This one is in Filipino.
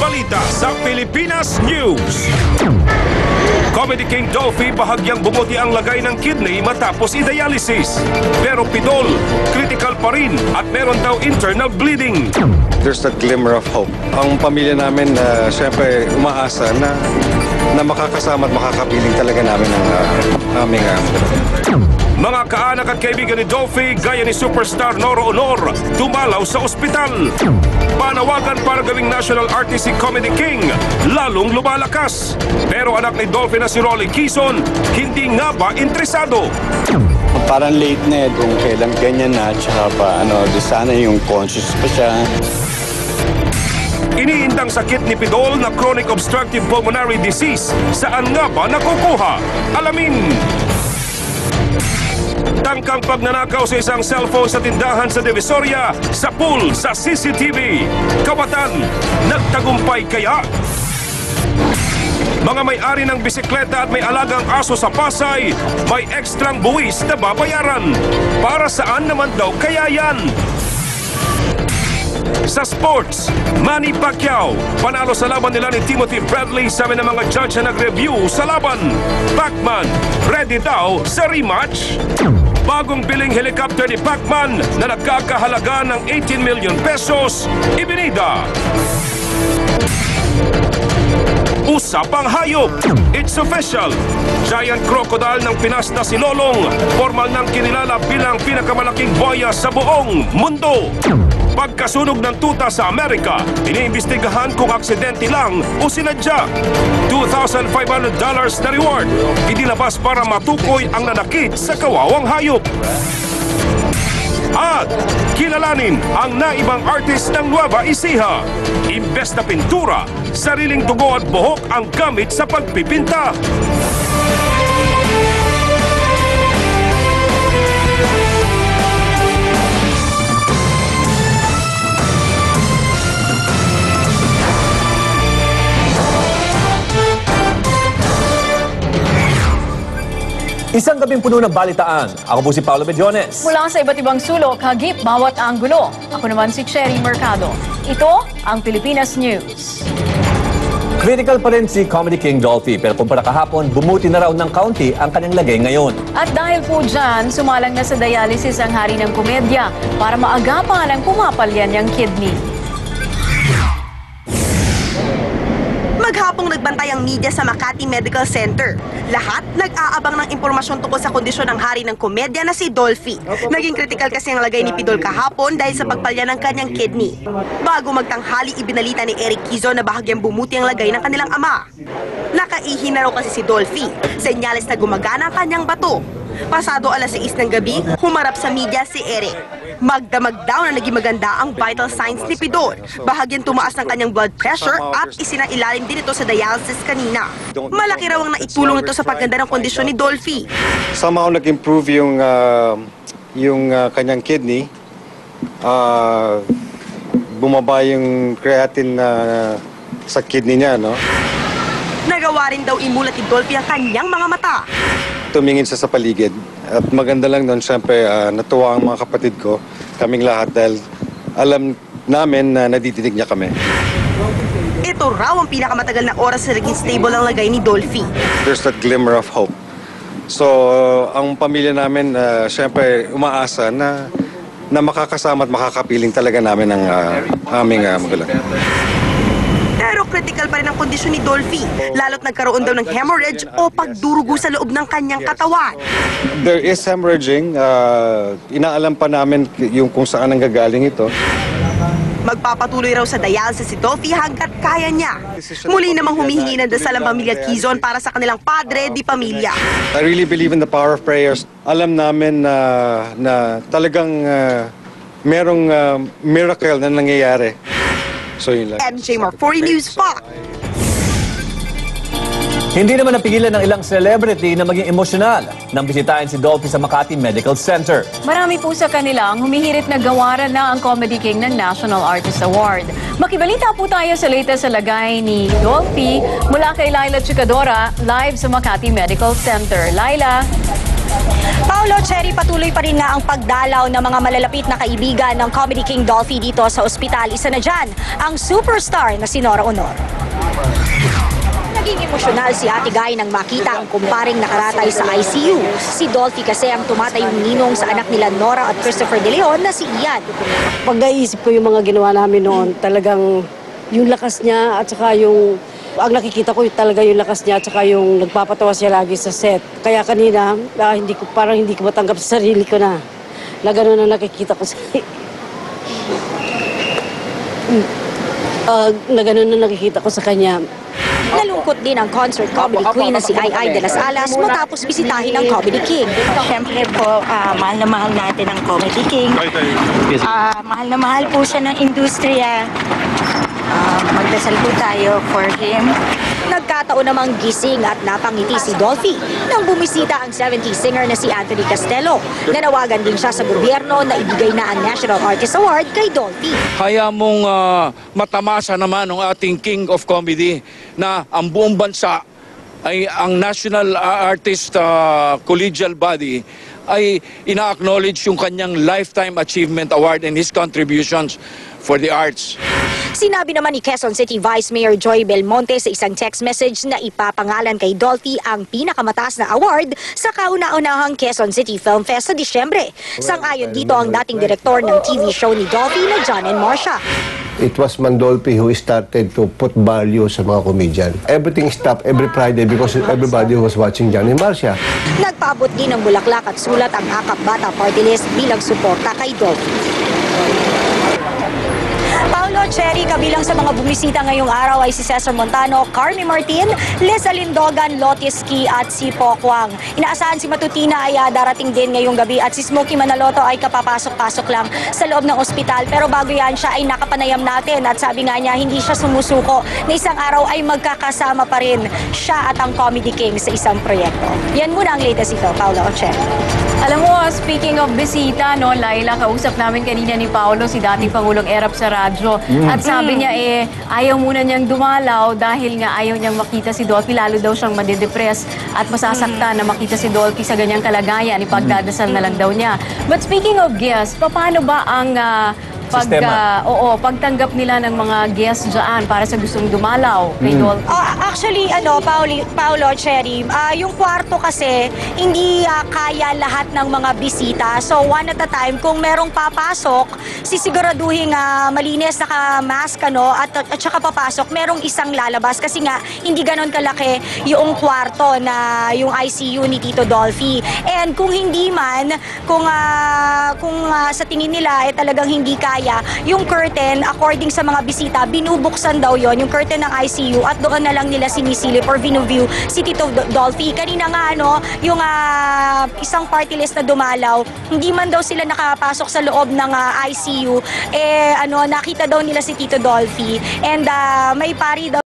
balita sa Pilipinas News. Comedy King Dolphy bahagyang bumuti ang lagay ng kidney matapos i-dialysis. Pero pidol, critical pa rin at meron daw internal bleeding. There's that glimmer of hope. Ang pamilya namin, siyempre, umaasa na makakasama at makakapiling talaga namin ang aming Mga kaanak at kaibigan ni Dolphy, gaya ni superstar Noro Honor, dumalaw sa ospital. Panawagan para gawing national artist si Comedy King, lalong lumalakas. Pero anak ni Dolphy na si Rolly Quezon, hindi nga ba interesado? Parang late na kung kailan ganyan na, tsaka pa, di sana yung conscious pa siya. Iniindang sakit ni Pidol na chronic obstructive pulmonary disease. Saan nga ba nakukuha? Alamin! Tangkang pagnanakaw sa isang cellphone sa tindahan sa Divisoria, sa pool sa CCTV. Kabatan, nagtagumpay kaya? Mga may-ari ng bisikleta at may alagang aso sa Pasay, may ekstrang buwis na babayaran. Para saan naman daw kaya yan? Sa sports, Manny Pacquiao, panalo sa laban nila ni Timothy Bradley, sabi ng mga judge na nag-review sa laban. Pacman, ready daw sa rematch? Bagong biling helicopter ni Pacman na nagkakahalaga ng 18 million pesos, ibinida. Usapang hayop, it's official. Giant crocodile ng Pinas na si Lolong, formal nang kinilala bilang pinakamalaking buhaya sa buong mundo. Pagkasunog ng tuta sa Amerika, iniimbestigahan kung aksidente lang o sinadya. $2,500 na reward, idinabas para matukoy ang nanakit sa kawawang hayop. At kilalanin ang naibang artist ng Nueva Ecija. Imbes na pintura, sariling dugo at buhok ang gamit sa pagpipinta. Isang gabing puno ng balitaan. Ako po si Paolo Bediones. Mula sa iba't ibang sulok, hagip bawat anggulo. Ako naman si Cherry Mercado. Ito ang Pilipinas News. Critical pa rin si Comedy King Dolphy, pero kumpara kahapon, bumuti na raw ng kaunti ang kanyang lagay ngayon. At dahil po dyan, sumalang na sa dialysis ang hari ng komedya para maagapan ang pumapalyan niyang kidney. Maghapong nagbantay ang media sa Makati Medical Center. Lahat nag-aabang ng impormasyon tungkol sa kondisyon ng hari ng komedya na si Dolphy. Naging critical kasi ang lagay ni Pidol kahapon dahil sa pagpalya ng kanyang kidney. Bago magtanghali, ibinalita ni Eric Quezon na bahagyang bumuti ang lagay ng kanilang ama. Nakaihi na raw kasi si Dolphy. Senyales na gumagana ang kanyang bato. Pasado alas 6 ng gabi, humarap sa media si Eric. Magdamag daw na naging maganda ang vital signs ni Pidol. Bahagyang tumaas ng kanyang blood pressure at isinailalim din ito sa dialysis kanina. Malaki raw ang naitulong ito sa pagganda ng kondisyon ni Dolphy. Somehow nag-improve yung kanyang kidney. Bumaba yung creatine sa kidney niya, no? Nagawa rin daw imulat ni Dolphy ang kanyang mga mata. Tumingin siya sa paligid. At maganda lang doon, siyempre, natuwa ang mga kapatid ko, kaming lahat, dahil alam namin na nadidinig niya kami. Ito raw ang pinakamatagal na oras sa naging stable ang lagay ni Dolphy. There's that glimmer of hope. So, ang pamilya namin, siyempre, umaasa na makakasama at makakapiling talaga namin ang aming magulang. Pero critical pa rin ang kondisyon ni Dolphy, lalo't nagkaroon daw ng hemorrhage o pagdurugo sa loob ng kanyang katawan. There is hemorrhaging. Inaalam pa namin yung kung saan ang gagaling ito. Magpapatuloy raw sa dialysis si Dolphy hanggat kaya niya. Muli namang humihingi ng dasal ang pamilya Quezon para sa kanilang padre di pamilya. I really believe in the power of prayers. Alam namin na talagang merong miracle na nangyayari. So yun lang. MJ Marfori News 5. Hindi naman napigilan ng ilang celebrity na maging emosyonal nang bisitahin si Dolphy sa Makati Medical Center. Marami po sa kanila ang humihirit na gawaran na ang Comedy King ng National Artist Award. Makibalita po tayo sa latest sa lagay ni Dolphy mula kay Laila Chicadora live sa Makati Medical Center. Laila? Paolo, Cherry, patuloy pa rin nga ang pagdalaw ng mga malalapit na kaibigan ng Comedy King Dolphy dito sa ospital. Isa na dyan, ang superstar na si Nora Honor. Naging emosyonal si Ate Guy nang makita ang kumparing nakaratay sa ICU. Si Dolphy kasi ang tumatayong ninong sa anak nila Nora at Christopher De Leon na si Ian. Pag naisip ko yung mga ginawa namin noon, talagang yung lakas niya at saka yung ang nakikita ko talaga yung lakas niya at saka yung nagpapatawa siya lagi sa set. Kaya kanina, parang hindi ko matanggap sa sarili ko na gano'n na nakikita ko sa na gano'n na nakikita ko sa kanya. Nalungkot din ang concert comedy queen na si Ai de las Alas matapos bisitahin ng Comedy King. Siyempre po, mahal na mahal natin ang Comedy King. Mahal na mahal po siya ng industriya. Magdasal po tayo for him. Nagkataon namang gising at napangiti si Dolphy nang bumisita ang 70s singer na si Anthony Castello. Nanawagan din siya sa gobyerno na ibigay na ang National Artist Award kay Dolphy. Kaya mong matamasa naman ang ating King of Comedy na ang buong bansa ay ang National Artist Collegial Body ay ina-acknowledge yung kanyang Lifetime Achievement Award and his contributions for the arts. Sinabi naman ni Quezon City Vice Mayor Joy Belmonte sa isang text message na ipapangalan kay Dolphy ang pinakamataas na award sa kauna-unahang Quezon City Film Fest sa Disyembre. Sang-ayon dito ang dating direktor ng TV show ni Dolphy na John and Marcia. It was Mandolfi who started to put value sa mga comedian. Everything stopped every Friday because everybody was watching John and Marcia. Nagpaabot din ng bulaklak at sulat ang Akap Bata Party List bilang suporta kay Dolphy. Paolo, Cherry, kabilang sa mga bumisita ngayong araw ay si Cesar Montano, Carmi Martin, Liza Lindogan, Lotis Key at si Pokwang. Inaasahan si Matutina ay darating din ngayong gabi at si Smokey Manaloto ay kapapasok-pasok lang sa loob ng ospital. Pero bago yan, siya ay nakapanayam natin at sabi nga niya hindi siya sumusuko na isang araw ay magkakasama pa rin siya at ang Comedy King sa isang proyekto. Yan muna ang latest ito, Paolo o Cherry. Alam mo, speaking of bisita, no, Laila, kausap namin kanina ni Paolo, si dating Pangulong Erap sa radyo. At sabi niya, ayaw muna niyang dumalaw dahil nga ayaw niyang makita si Dolphy. Lalo daw siyang madidepress at masasaktan na makita si Dolphy sa ganyang kalagayan. Ipagdadasal na lang daw niya. But speaking of guests, paano ba ang pagtanggap nila ng mga guests dyan para sa gustong dumalaw kay Dolphy? Actually, Paolo, Cherry, yung kwarto kasi hindi kaya lahat ng mga bisita. So, one at a time, kung merong papasok, sisiguraduhin malinis, naka-mask, at saka papasok, merong isang lalabas. Kasi nga, hindi ganon kalaki yung kwarto na yung ICU ni Tito Dolphy. And kung hindi man, kung sa tingin nila talagang hindi kaya, yung curtain, according sa mga bisita, binubuksan daw yon yung curtain ng ICU at doon na lang nila sinisilip or view si Tito Dolphy. Kanina nga, yung isang party list na dumalaw, hindi man daw sila nakapasok sa loob ng ICU, nakita daw nila si Tito Dolphy and may pari daw